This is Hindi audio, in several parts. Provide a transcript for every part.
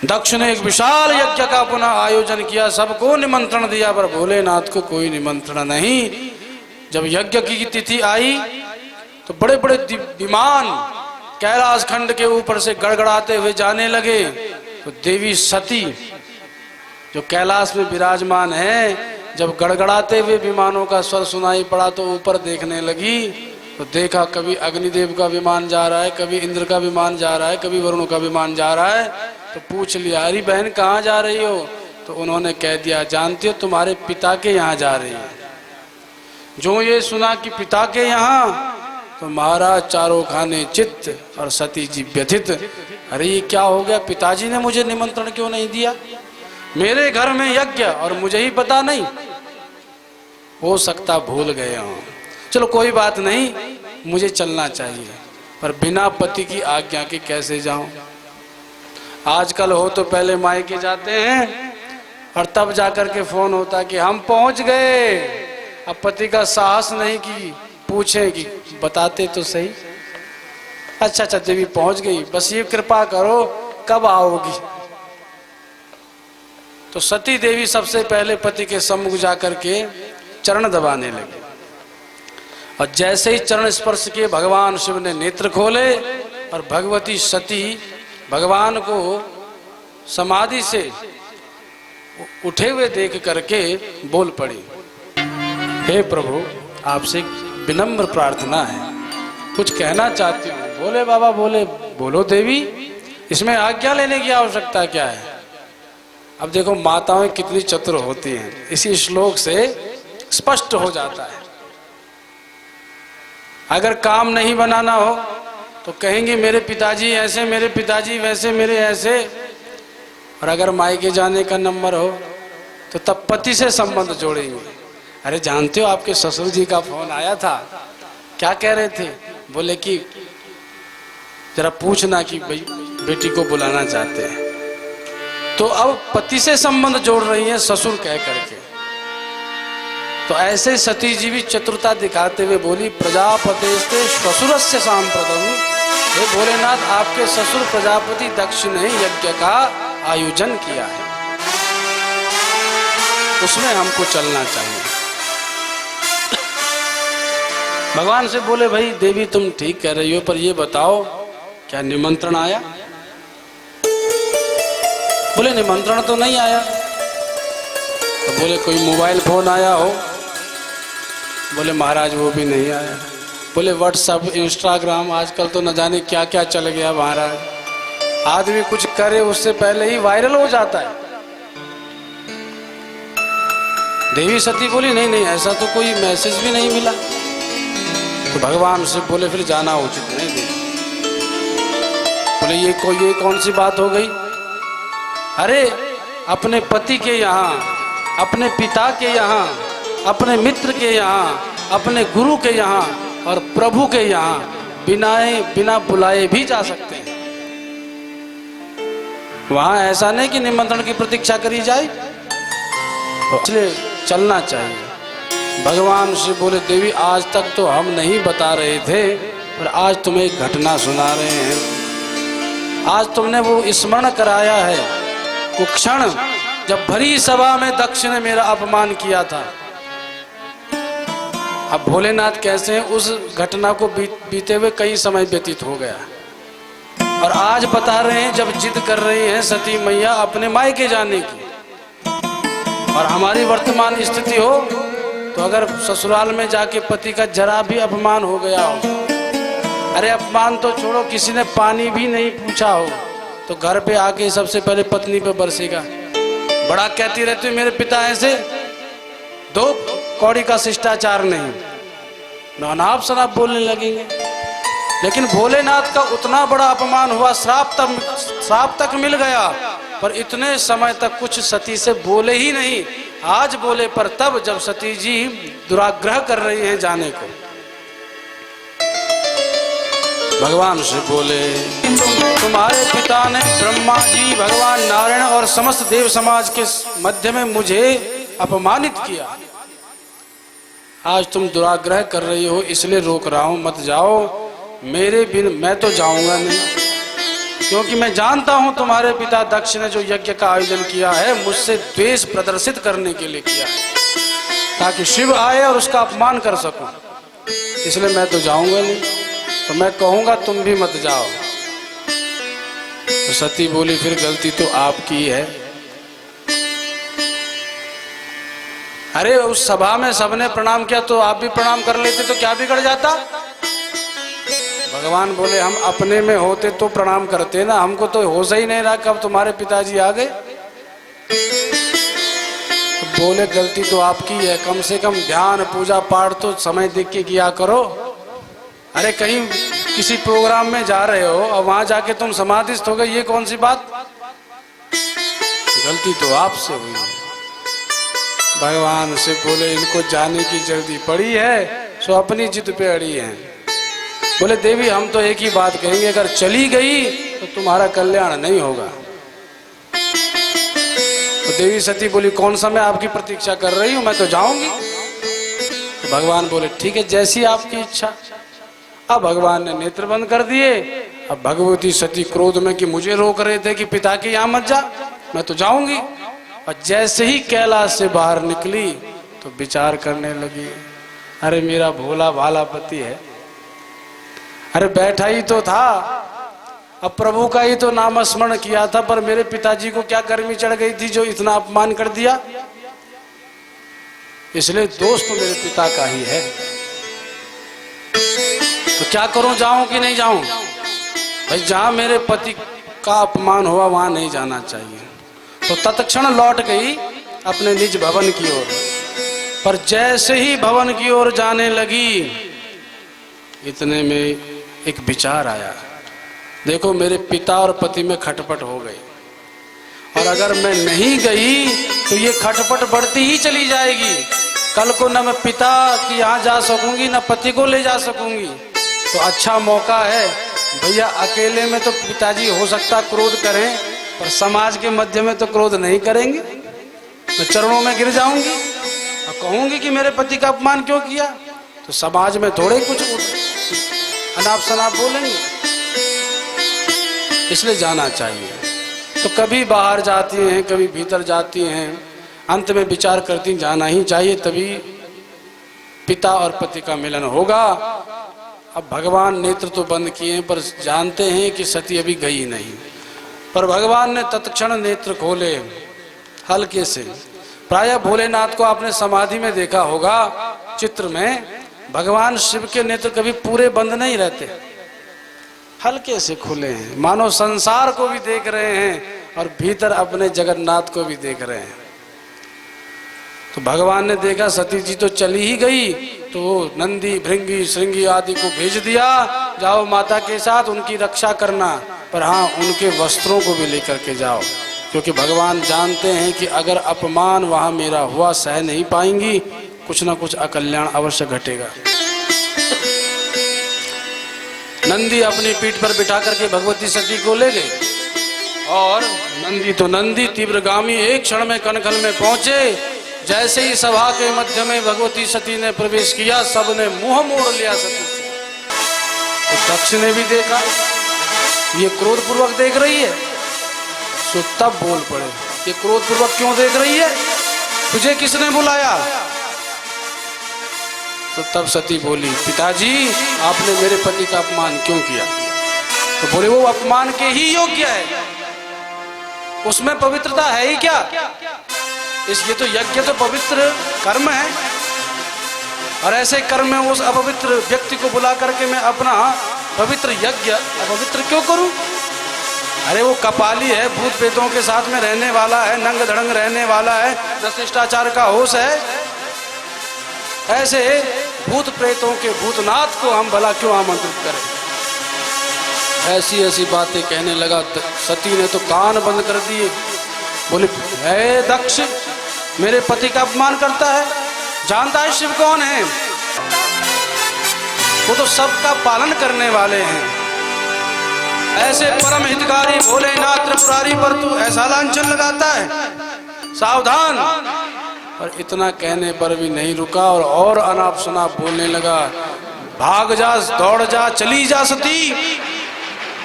दक्ष ने एक विशाल यज्ञ का पुनः आयोजन किया, सबको निमंत्रण दिया, पर भोलेनाथ को कोई निमंत्रण नहीं। जब यज्ञ की तिथि आई तो बड़े बड़े विमान कैलाश खंड के ऊपर से गड़गड़ाते हुए जाने लगे। तो देवी सती जो कैलाश में विराजमान है, जब गड़गड़ाते हुए विमानों का स्वर सुनाई पड़ा तो ऊपर देखने लगी। तो देखा कभी अग्निदेव का विमान जा रहा है, कभी इंद्र का विमान जा रहा है, कभी वरुण का विमान जा रहा है। तो पूछ लिया, अरे बहन कहाँ जा रही हो? तो उन्होंने कह दिया, जानती हो तुम्हारे पिता के यहाँ जा रही है। जो ये सुना कि पिता के यहाँ, तो महाराज चारों खाने चित्त और सती जी व्यथित। अरे ये क्या हो गया, पिताजी ने मुझे निमंत्रण क्यों नहीं दिया? मेरे घर में यज्ञ और मुझे ही पता नहीं। हो सकता भूल गए हों, चलो कोई बात नहीं, मुझे चलना चाहिए, पर बिना पति की आज्ञा के कैसे जाऊं? आजकल हो तो पहले मायके जाते हैं और तब जाकर के फोन होता कि हम पहुंच गए। अब पति का साहस नहीं कि पूछे कि बताते तो सही। अच्छा अच्छा देवी पहुंच गई, बस ये कृपा करो कब आओगी? तो सती देवी सबसे पहले पति के सम्मुख जाकर के चरण दबाने लगे, और जैसे ही चरण स्पर्श किए भगवान शिव ने नेत्र खोले और भगवती सती भगवान को समाधि से उठे हुए देख करके बोल पड़ी, हे प्रभु आपसे विनम्र प्रार्थना है, कुछ कहना चाहती हूँ। बोले बाबा बोले, बोलो देवी, इसमें आज्ञा लेने की आवश्यकता क्या है? अब देखो माताएं कितनी चतुर होती हैं, इसी श्लोक से स्पष्ट हो जाता है। अगर काम नहीं बनाना हो तो कहेंगे मेरे पिताजी ऐसे, मेरे पिताजी वैसे, मेरे ऐसे। और अगर मायके जाने का नंबर हो तो तब पति से संबंध जोड़ेंगे। अरे जानते हो आपके ससुर जी का फोन आया था, क्या कह रहे थे? बोले कि जरा पूछना कि भाई बेटी को बुलाना चाहते हैं। तो अब पति से संबंध जोड़ रही हैं ससुर कह करके। तो ऐसे सती जी भी चतुरता दिखाते हुए बोली, प्रजापतेस्ते श्वशुरस्य सांप्रतम। हे भोलेनाथ, आपके ससुर प्रजापति दक्ष ने यज्ञ का आयोजन किया है, उसमें हमको चलना चाहिए। भगवान से बोले, भाई देवी तुम ठीक कह रही हो, पर ये बताओ क्या निमंत्रण आया? बोले निमंत्रण तो नहीं आया। तो बोले कोई मोबाइल फोन आया हो? बोले महाराज वो भी नहीं आया। बोले व्हाट्सएप इंस्टाग्राम आजकल तो न जाने क्या क्या चल गया महाराज, आदमी कुछ करे उससे पहले ही वायरल हो जाता है। देवी सती बोली नहीं नहीं ऐसा तो कोई मैसेज भी नहीं मिला। तो भगवान से बोले फिर जाना उचित नहीं देवी। बोले ये कौन सी बात हो गई? अरे अपने पति के यहाँ, अपने पिता के यहाँ, अपने मित्र के यहाँ, अपने गुरु के यहाँ और प्रभु के यहाँ बिना बुलाए भी जा सकते हैं। वहां ऐसा नहीं कि निमंत्रण की प्रतीक्षा करी जाए, तो इसलिए चलना चाहिए। भगवान से बोले देवी आज तक तो हम नहीं बता रहे थे, पर आज तुम्हें एक घटना सुना रहे हैं। आज तुमने वो स्मरण कराया है वो क्षण जब भरी सभा में दक्ष ने मेरा अपमान किया था। अब भोलेनाथ कैसे हैं, उस घटना को बीते हुए कई समय व्यतीत हो गया, और आज बता रहे हैं जब जिद कर रही हैं सती मैया अपने मायके जाने की, और हमारी वर्तमान स्थिति हो तो अगर ससुराल में जाके पति का जरा भी अपमान हो गया हो, अरे अपमान तो छोड़ो, किसी ने पानी भी नहीं पूछा हो तो घर पे आके सबसे पहले पत्नी पे बरसेगा। बड़ा कहती रहती है मेरे पिता ऐसे, दो कौड़ी का शिष्टाचार नहीं, अनाप शनाप बोलने लगेंगे। लेकिन भोलेनाथ का उतना बड़ा अपमान हुआ, श्राप तक मिल गया, पर इतने समय तक कुछ सती से बोले ही नहीं। आज बोले पर तब जब सती जी दुराग्रह कर रही हैं जाने को। भगवान से बोले तुम्हारे पिता ने ब्रह्मा जी, भगवान नारायण और समस्त देव समाज के मध्य में मुझे अपमानित किया। आज तुम दुराग्रह कर रही हो इसलिए रोक रहा हूं, मत जाओ। मेरे बिन मैं तो जाऊंगा नहीं। क्योंकि मैं जानता हूं तुम्हारे पिता दक्ष ने जो यज्ञ का आयोजन किया है मुझसे द्वेष प्रदर्शित करने के लिए किया है, ताकि शिव आए और उसका अपमान कर सकूं। इसलिए मैं तो जाऊंगा नहीं, तो मैं कहूंगा तुम भी मत जाओ। तो सती बोली फिर गलती तो आपकी है। अरे उस सभा में सबने प्रणाम किया तो आप भी प्रणाम कर लेते तो क्या बिगड़ जाता। भगवान बोले हम अपने में होते तो प्रणाम करते ना, हमको तो होश ही नहीं रहा कब तुम्हारे पिताजी आ गए। तो बोले गलती तो आपकी है, कम से कम ध्यान पूजा पाठ तो समय देख के किया करो। अरे कहीं किसी प्रोग्राम में जा रहे हो और वहां जाके तुम समाधिस्थ हो गए, ये कौन सी बात। गलती तो आपसे हुई है। भगवान से बोले इनको जाने की जल्दी पड़ी है, सो अपनी जिद पे अड़ी है। बोले देवी हम तो एक ही बात कहेंगे, अगर चली गई तो तुम्हारा कल्याण नहीं होगा। तो देवी सती बोली कौन सा मैं आपकी प्रतीक्षा कर रही हूं, मैं तो जाऊंगी। तो भगवान बोले ठीक है जैसी आपकी इच्छा। अब भगवान ने नेत्र बंद कर दिए। अब भगवती सती क्रोध में कि मुझे रोक रहे थे कि पिता के यहाँ मत जा, मैं तो जाऊंगी। और जैसे ही कैलाश से बाहर निकली तो विचार करने लगी, अरे मेरा भोला भाला पति है, अरे बैठा ही तो था, अब प्रभु का ही तो नाम स्मरण किया था, पर मेरे पिताजी को क्या गर्मी चढ़ गई थी जो इतना अपमान कर दिया। इसलिए दोष तो मेरे पिता का ही है। तो क्या करूं, जाऊं कि नहीं जाऊं। भाई जहां मेरे पति का अपमान हुआ वहां नहीं जाना चाहिए। तो तत्क्षण लौट गई अपने निज भवन की ओर। पर जैसे ही भवन की ओर जाने लगी इतने में एक विचार आया, देखो मेरे पिता और पति में खटपट हो गई, और अगर मैं नहीं गई तो ये खटपट बढ़ती ही चली जाएगी। कल को न मैं पिता की यहाँ जा सकूंगी न पति को ले जा सकूंगी। तो अच्छा मौका है भैया, अकेले में तो पिताजी हो सकता क्रोध करें, पर समाज के मध्य में तो क्रोध नहीं करेंगे। मैं चरणों में गिर जाऊंगी और कहूंगी कि मेरे पति का अपमान क्यों किया, तो समाज में थोड़े कुछ अनाप शनाप बोलेंगे। इसलिए जाना चाहिए। तो कभी बाहर जाती हैं कभी भीतर जाती हैं, अंत में विचार करती जाना ही चाहिए, तभी पिता और पति का मिलन होगा। अब भगवान नेत्र तो बंद किए हैं पर जानते हैं कि सती अभी गई नहीं। पर भगवान ने तत्क्षण नेत्र खोले हल्के से। प्रायः भोलेनाथ को आपने समाधि में देखा होगा, चित्र में भगवान शिव के नेत्र कभी पूरे बंद नहीं रहते, हल्के से खुले हैं, मानो संसार को भी देख रहे हैं और भीतर अपने जगन्नाथ को भी देख रहे हैं। तो भगवान ने देखा सती जी तो चली ही गई, तो नंदी भृंगी श्रृंगी आदि को भेज दिया, जाओ माता के साथ उनकी रक्षा करना, पर हाँ उनके वस्त्रों को भी लेकर के जाओ, क्योंकि भगवान जानते हैं कि अगर अपमान वहां मेरा हुआ सह नहीं पाएंगी, कुछ ना कुछ अकल्याण अवश्य घटेगा। नंदी अपनी पीठ पर बिठा करके भगवती सती को ले गए, और नंदी तो नंदी तीव्रगामी एक क्षण में कनखल में पहुंचे। जैसे ही सभा के मध्य में भगवती सती ने प्रवेश किया, सबने मुंह मोड़ लिया सती से। तो दक्ष ने भी देखा ये क्रोध पूर्वक देख रही है, सो तब बोल पड़े ये क्रोध पूर्वक क्यों देख रही है, तुझे किसने बुलाया। तो तब सती बोली पिताजी आपने मेरे पति का अपमान क्यों किया। तो बोले वो अपमान के ही योग्य है, उसमें पवित्रता है ही क्या। इसलिए तो यज्ञ तो पवित्र कर्म है, और ऐसे कर्म में उस अपवित्र व्यक्ति को बुला करके मैं अपना पवित्र यज्ञ अपवित्र क्यों करूं। अरे वो कपाली है, भूत प्रेतों के साथ में रहने वाला है, नंग धड़ंग रहने वाला है, न शिष्टाचार का होश है। ऐसे भूत प्रेतों के भूतनाथ को हम भला क्यों आमंत्रित करें। ऐसी ऐसी बातें कहने लगा। सती ने तो कान बंद कर दिए। बोले हे दक्ष मेरे पति का अपमान करता है, जानता है शिव कौन है, वो तो सबका पालन करने वाले हैं। ऐसे परम हितकारी भोलेनाथ त्रिपुरारी पर तू ऐसा लांछन लगाता है, सावधान। और इतना कहने पर भी नहीं रुका और अनाप शनाप बोलने लगा, भाग जा, दौड़ जा, चली जा सती।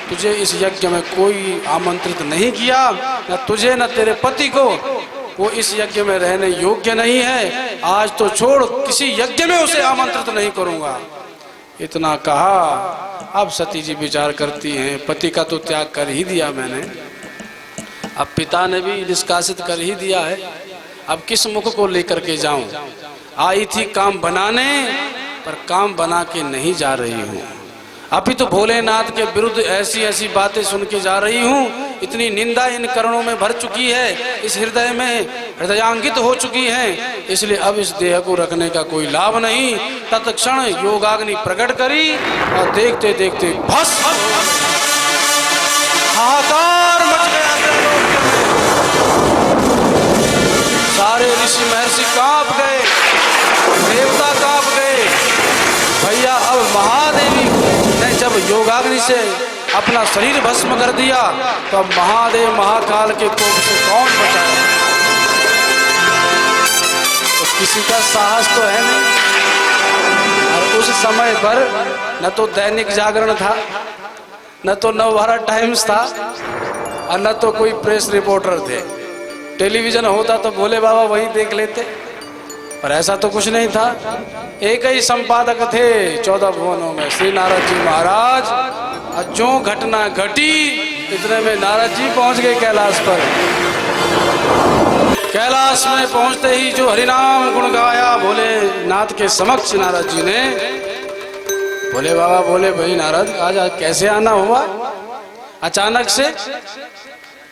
तुझे इस यज्ञ में कोई आमंत्रित नहीं किया, न तुझे न तेरे पति को, वो इस यज्ञ में रहने योग्य नहीं है। आज तो छोड़, किसी यज्ञ में उसे आमंत्रित नहीं करूंगा। इतना कहा। अब सती जी विचार करती हैं, पति का तो त्याग कर ही दिया मैंने, अब पिता ने भी निष्कासित कर ही दिया है, अब किस मुख को लेकर के जाऊं। आई थी काम बनाने, पर काम बना के नहीं जा रही हूं। अभी तो भोलेनाथ के विरुद्ध ऐसी ऐसी बातें सुन के जा रही हूँ। इतनी निंदा इन करणों में भर चुकी है, इस हृदय में हृदयांकित हो चुकी है, इसलिए अब इस देह को रखने का कोई लाभ नहीं। तत्क्षण योगाग्नि प्रकट करी और देखते देखते भस्म, हाहाकार मच गया। सारे ऋषि महर्षि कांप गए, देवता कांप गए। भैया अब महादेवी ने जब योगाग्नि से अपना शरीर भस्म कर दिया, तो अब महादेव महाकाल के कोप से कौन बचाएगा? तो किसी का साहस तो है नहीं। और उस समय पर न तो दैनिक जागरण था, न तो नवभारत टाइम्स था, और न तो कोई प्रेस रिपोर्टर थे। टेलीविजन होता तो भोले बाबा वहीं देख लेते, पर ऐसा तो कुछ नहीं था। एक ही संपादक थे 14 भुवनों में, श्री नारद जी महाराज। और जो घटना घटी, इतने में नारद जी पहुंच गए कैलाश पर। कैलाश में पहुंचते ही जो हरिनाम गुण गाया भोलेनाथ के समक्ष नारद जी ने, भोले बाबा बोले, भाई नारद आज कैसे आना हुआ अचानक से?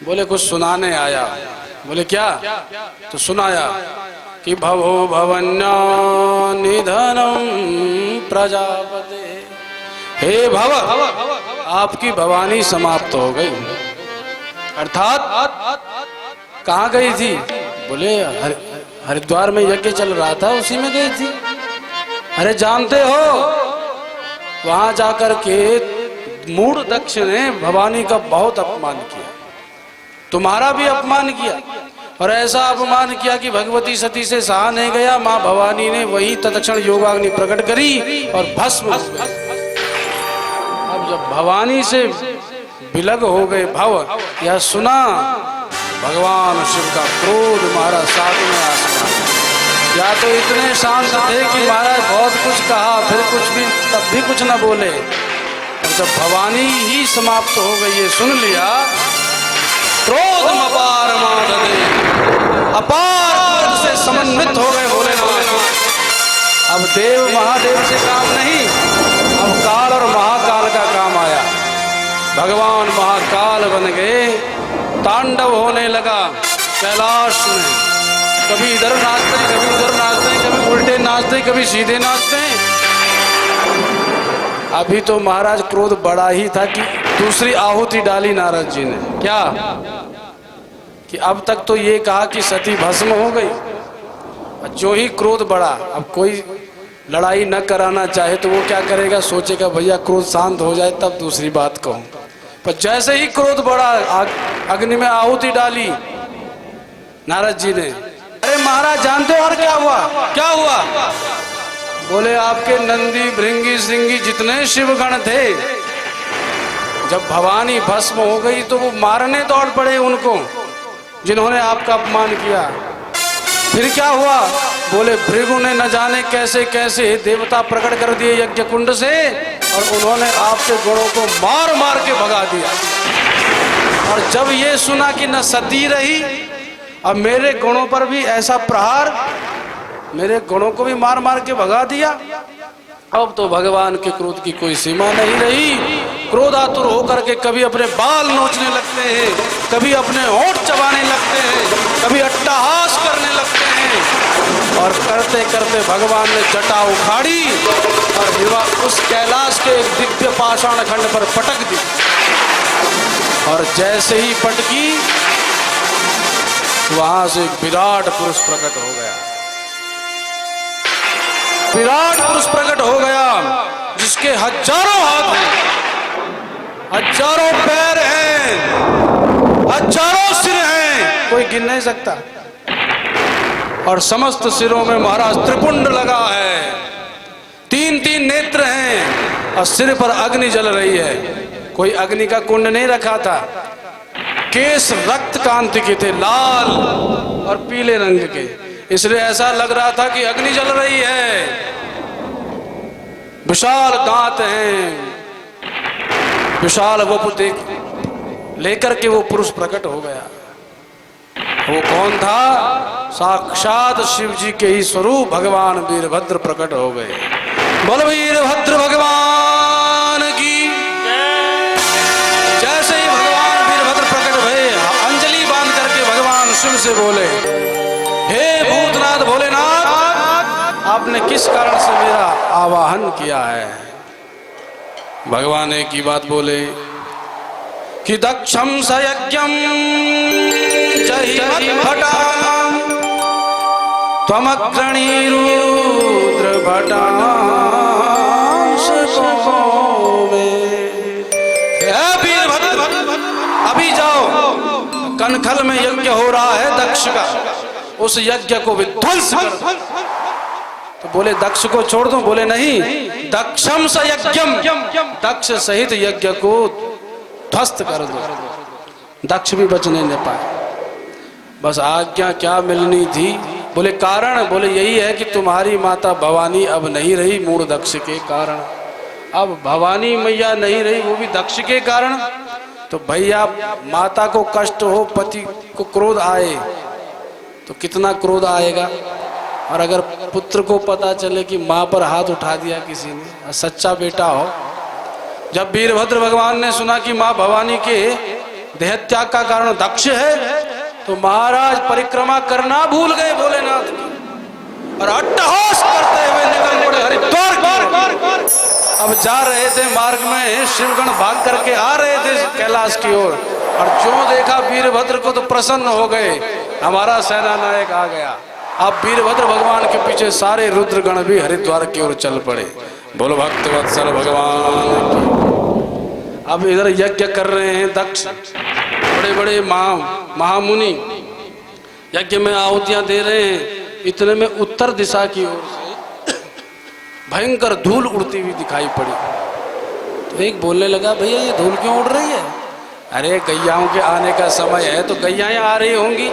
बोले कुछ सुनाने आया। बोले क्या? तो सुनाया कि भवो भवन्या निधनम प्रजापते, हे भव, आपकी भवानी समाप्त हो गई। अर्थात कहाँ गई थी? बोले हरिद्वार में यज्ञ चल रहा था, उसी में गई थी। अरे जानते हो, वहां जाकर के मूढ़ दक्ष ने भवानी का बहुत अपमान किया, तुम्हारा भी अपमान किया, और ऐसा अपमान किया कि भगवती सती से सहा नहीं गया। माँ भवानी ने वही तत्क्षण योगाग्नि प्रकट करी और भस्म हो गई। अब जब भवानी से विलग हो गए भव, यह सुना भगवान शिव का क्रोध महाराज सातवें आसमान। या तो इतने शांत थे कि महाराज बहुत कुछ कहा, फिर कुछ भी, तब भी कुछ न बोले। और जब भवानी ही समाप्त हो गई ये सुन लिया, क्रोध अपार माददे, अपार क्रोध से समन्वित हो गए भोलेनाथ। अब देव महादेव से काम नहीं, अब काल और महाकाल का काम आया। भगवान महाकाल बन गए, तांडव होने लगा कैलाश में। कभी इधर नाचते, कभी उधर नाचते, कभी उल्टे नाचते, कभी सीधे नाचते। अभी तो महाराज क्रोध बढ़ा ही था कि दूसरी आहुति डाली नारद जी ने। क्या? कि अब तक तो ये कहा कि सती भस्म हो गई, जो ही क्रोध बढ़ा, अब कोई लड़ाई न कराना चाहे तो वो क्या करेगा? सोचेगा भैया क्रोध शांत हो जाए तब दूसरी बात कहूं। पर जैसे ही क्रोध बढ़ा, अग्नि में आहुति डाली नारद जी ने। अरे महाराज जानते हो और क्या हुआ? क्या हुआ? बोले आपके नंदी भृंगी श्रृंगी जितने शिवगण थे, जब भवानी भस्म हो गई तो वो मारने दौड़ पड़े उनको जिन्होंने आपका अपमान किया। फिर क्या हुआ? बोले भृगु ने न जाने कैसे कैसे देवता प्रकट कर दिए यज्ञ कुंड से, और उन्होंने आपके गुणों को मार मार के भगा दिया। और जब ये सुना कि न सती रही, अब मेरे गुणों पर भी ऐसा प्रहार, मेरे गुणों को भी मार मार के भगा दिया। अब तो भगवान के क्रोध की कोई सीमा नहीं रही। क्रोधातुर होकर के कभी अपने बाल नोचने लगते हैं, कभी अपने होंठ चबाने लगते हैं, कभी अट्टहास करने लगते हैं। और करते करते भगवान ने जटा उखाड़ी और उस कैलाश के एक दिव्य पाषाण खंड पर पटक दी। और जैसे ही पटकी, वहां से विराट पुरुष प्रकट हो गया। विराट पुरुष प्रकट हो गया जिसके हजारों हाथ हैं, हजारों पैर हैं, हजारों सिर हैं, कोई गिन नहीं सकता। और समस्त सिरों में महाराज त्रिपुंड लगा है, 3-3 नेत्र हैं, और सिर पर अग्नि जल रही है। कोई अग्नि का कुंड नहीं रखा था। केस रक्त कांति के थे, लाल और पीले रंग के, इसलिए ऐसा लग रहा था कि अग्नि जल रही है। विशाल दांत हैं, विशाल वपु देख लेकर के वो पुरुष प्रकट हो गया। वो कौन था? साक्षात शिव जी के ही स्वरूप भगवान वीरभद्र प्रकट हो गए। बोल वीरभद्र भगवान की। जैसे ही भगवान वीरभद्र प्रकट भये, अंजलि बांध करके भगवान शिव से बोले, हे भूतनाथ भोलेनाथ, आपने किस कारण से मेरा आवाहन किया है? भगवान एक ही बात बोले कि दक्षम सयज्ञम जहिमद्भटा त्वमग्रणी रुद्र भटांश सोमे। अभी जाओ, कनखल में यज्ञ हो रहा है दक्ष का, उस यज्ञ को विध्वंस कर। तो बोले दक्ष को छोड़ दो? बोले नहीं, दक्षम सयज्ञम, दक्ष सहित यज्ञ को ध्वस्त कर दो। दक्ष भी बचने न पाए। बस आज्ञा क्या मिलनी थी? बोले कारण? बोले यही है कि तुम्हारी माता भवानी अब नहीं रही, मूढ़ दक्ष के कारण। अब भवानी मैया नहीं रही, वो भी दक्ष के कारण। तो भैया माता को कष्ट हो, पति को क्रोध आए तो कितना क्रोध आएगा। और अगर पुत्र को पता चले कि माँ पर हाथ उठा दिया किसी ने, सच्चा बेटा हो। जब वीरभद्र भगवान ने सुना कि माँ भवानी के देहत्याग का कारण दक्ष है, तो महाराज परिक्रमा करना भूल गए भोलेनाथ की, और अट्टहास करते हुए निकल पड़े हरिद्वार की। अब जा रहे थे, मार्ग में शिवगण भाग करके आ रहे थे कैलाश की ओर, और जो देखा वीरभद्र को तो प्रसन्न हो गए, हमारा सेना नायक आ गया। अब वीरभद्र भगवान के पीछे सारे रुद्रगण भी हरिद्वार की ओर चल पड़े। बोलो भक्त वत्सल भगवान। अब इधर यज्ञ कर रहे हैं दक्ष, बड़े बड़े महामुनि यज्ञ में आहुतियां दे रहे हैं। इतने में उत्तर दिशा की ओर से भयंकर धूल उड़ती हुई दिखाई पड़ी। तो एक बोलने लगा, भैया ये धूल क्यों उड़ रही है? अरे गैयाओं के आने का समय है तो गैयाएं आ रही होंगी।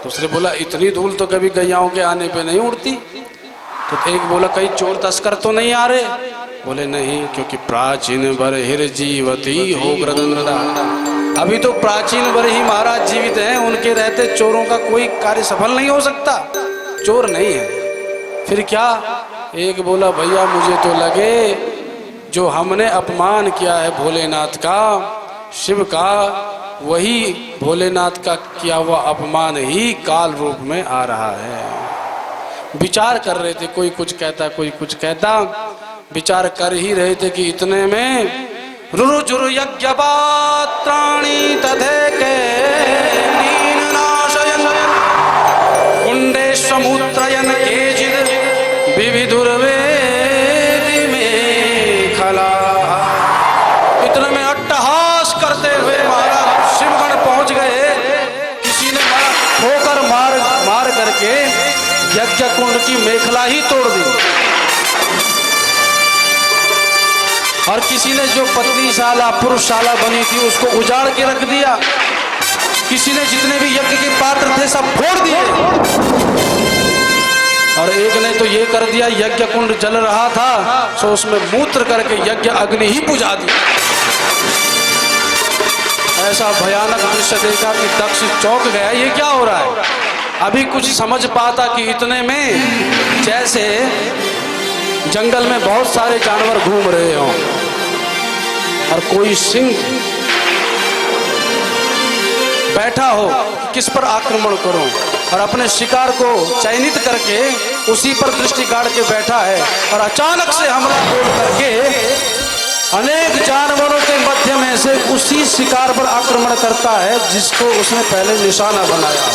दूसरे बोला, इतनी धूल तो कभी गैयाओं के आने पे नहीं उड़ती। तो एक बोला, कहीं चोर तस्कर तो नहीं आ रहे? बोले नहीं, क्योंकि प्राचीन वर हिर जीवती हो ग्रदनृदा। अभी तो प्राचीन वर ही महाराज जीवित हैं, उनके रहते चोरों का कोई कार्य सफल नहीं हो सकता। चोर नहीं है, फिर क्या? एक बोला, भैया मुझे तो लगे जो हमने अपमान किया है भोलेनाथ का, शिव का, वही भोलेनाथ का किया हुआ अपमान ही काल रूप में आ रहा है। विचार कर रहे थे, कोई कुछ कहता कोई कुछ कहता, विचार कर ही रहे थे कि इतने में रुरुजुरु यज्ञपात्राणि तथेके नीननाशयन् कुंडेश्वमूत्रयन् केचिद् विविधुर्वेदि में खला। इतने में अट्टहास करते हुए महाराज शिवगण पहुंच गए। किसी ने ठोकर मार करके यज्ञ कुंड की मेखला ही तोड़ दी, और किसी ने जो पत्नीशाला पुरुषशाला बनी थी उसको उजाड़ के रख दिया। किसी ने जितने भी यज्ञ के पात्र थे सब फोड़ दिए, और एक ने तो ये कर दिया, यज्ञ कुंड जल रहा था तो उसमें मूत्र करके यज्ञ अग्नि ही बुझा दी। ऐसा भयानक दृश्य देखा कि दक्ष चौंक गया, ये क्या हो रहा है? अभी कुछ समझ पाता कि इतने में जैसे जंगल में बहुत सारे जानवर घूम रहे हों और कोई सिंह बैठा हो किस पर आक्रमण करूं, और अपने शिकार को चयनित करके उसी पर दृष्टि गाड़ के बैठा है, और अचानक से हमला बोल करके अनेक जानवरों के मध्य में से उसी शिकार पर आक्रमण करता है जिसको उसने पहले निशाना बनाया।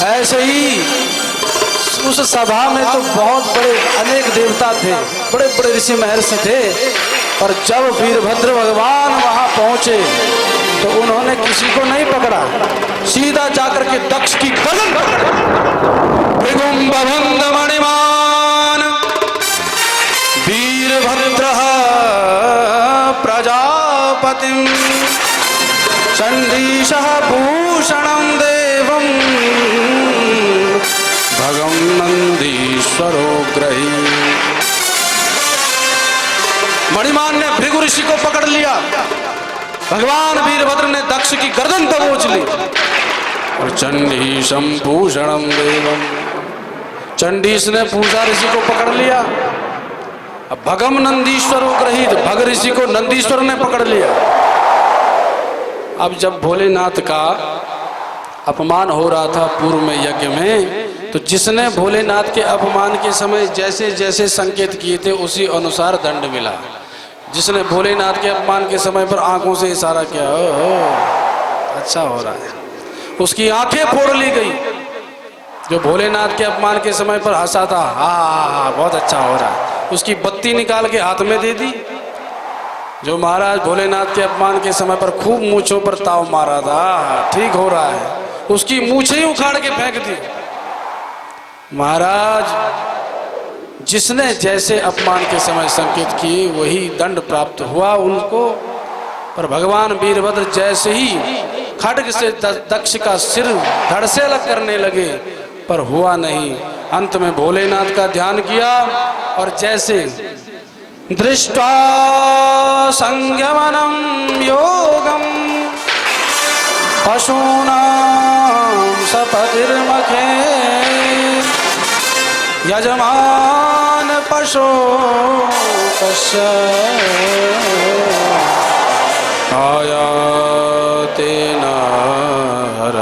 ऐसे ही उस सभा में तो बहुत बड़े अनेक देवता थे, बड़े बड़े ऋषि महर्षि थे, पर जब वीरभद्र भगवान वहां पहुंचे तो उन्होंने किसी को नहीं पकड़ा, सीधा जाकर के दक्ष की गर्दन भृगुंभभंग मणिमान वीरभद्र शांतिम चंडीशः भूषणं देवं भगं नंदीश्वरो ग्रही। मणिमान ने भृगु ऋषि को पकड़ लिया, भगवान वीरभद्र ने दक्ष की गर्दन दबोच ली और चंडीशं भूषणं देवम, चंडीश ने पूषा ऋषि को पकड़ लिया। अब भगम नंदीश्वरो ग्रहीत, भग ऋषि को नंदीश्वर ने पकड़ लिया। अब जब भोलेनाथ का अपमान हो रहा था पूर्व में यज्ञ में, तो जिसने भोलेनाथ के अपमान के समय जैसे जैसे संकेत किए थे उसी अनुसार दंड मिला। जिसने भोलेनाथ के अपमान के समय पर आंखों से इशारा किया, अच्छा हो रहा है, उसकी आंखें फोड़ ली गई। जो भोलेनाथ के अपमान के समय पर हंसा था, हा बहुत अच्छा हो रहा है, उसकी बत्ती निकाल के हाथ में दे दी। जो महाराज भोलेनाथ के अपमान के समय पर खूब मूंछों पर ताव मारा था, ठीक हो रहा है, उसकी मूंछें ही उखाड़ के फेंक दी। महाराज जिसने जैसे अपमान के समय संकेत किए वही दंड प्राप्त हुआ उनको। पर भगवान वीरभद्र जैसे ही खड्ग से दक्ष का सिर धड़ से अलग करने लगे, पर हुआ नहीं। अंत में भोलेनाथ का ध्यान किया और जैसे दृष्ट्वा संयमनं योगम पशूनां सपतिर्मखे यजमान पशो कस्य आयाते नर।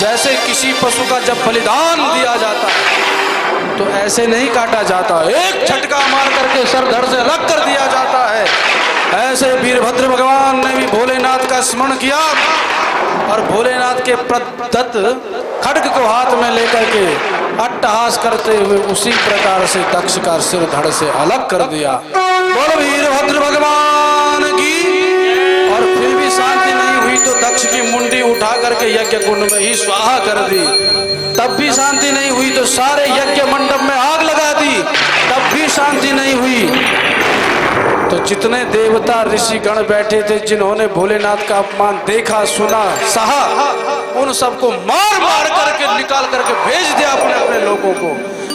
जैसे किसी पशु का जब बलिदान दिया जाता है तो ऐसे नहीं काटा जाता, एक झटका मार करके सर धड़ से अलग कर दिया जाता है। ऐसे वीरभद्र भगवान ने भी भोलेनाथ का स्मरण किया और भोलेनाथ के प्रदत्त खड्ग को हाथ में लेकर के अट्टहास करते हुए उसी प्रकार से दक्ष का सिर धड़ से अलग कर दिया। बोलो वीरभद्र भगवान की। और फिर भी शांति नहीं हुई तो दक्ष की मुंडी उठा करके यज्ञ कुंड में ही स्वाहा कर दी। तब भी शांति नहीं हुई तो सारे यज्ञ मंडप में आग लगा दी, तब भी शांति नहीं हुई। तो जितने देवता ऋषि गण बैठे थे, जिन्होंने भोलेनाथ का अपमान देखा, सुना, सहा, उन सबको मार मार करके निकाल करके भेज दिया अपने अपने लोगों को।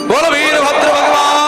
बोलो वीरभद्र भगवान